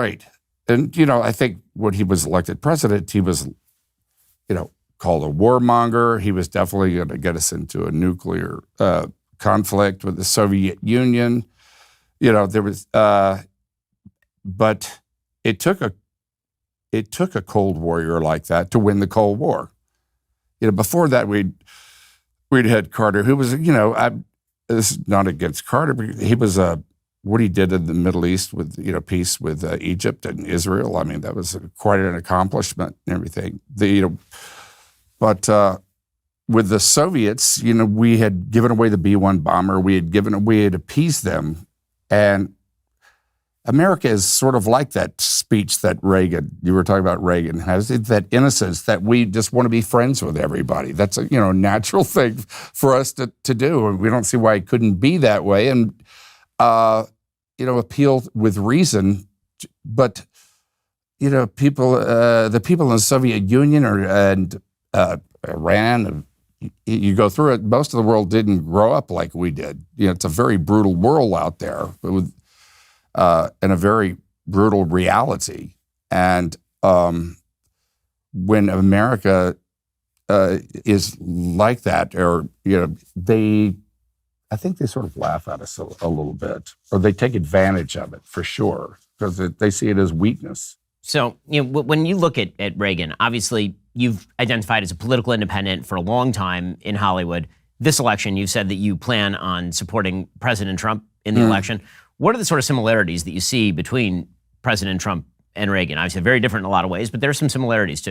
Right. And, I think when he was elected president, he was, called a warmonger. He was definitely going to get us into a nuclear conflict with the Soviet Union. There was, but it took a Cold Warrior like that to win the Cold War. Before that, we'd had Carter, who was, this is not against Carter, but he was what he did in the Middle East with, peace with Egypt and Israel. I mean, that was quite an accomplishment and everything. But with the Soviets, we had given away the B-1 bomber. We had appeased them. And America is sort of like that speech that you were talking about Reagan, has that innocence that we just want to be friends with everybody. That's a, natural thing for us to do. And we don't see why it couldn't be that way. And, appeal with reason. But, the people in the Soviet Union and Iran, you go through it, most of the world didn't grow up like we did. It's a very brutal world out there with, and a very brutal reality. And when America is like that, or, I think they sort of laugh at us a little bit, or they take advantage of it for sure, because they see it as weakness. So, when you look at Reagan, obviously you've identified as a political independent for a long time in Hollywood. This election, you've said that you plan on supporting President Trump in the election. What are the sort of similarities that you see between President Trump and Reagan? Obviously, very different in a lot of ways, but there are some similarities too.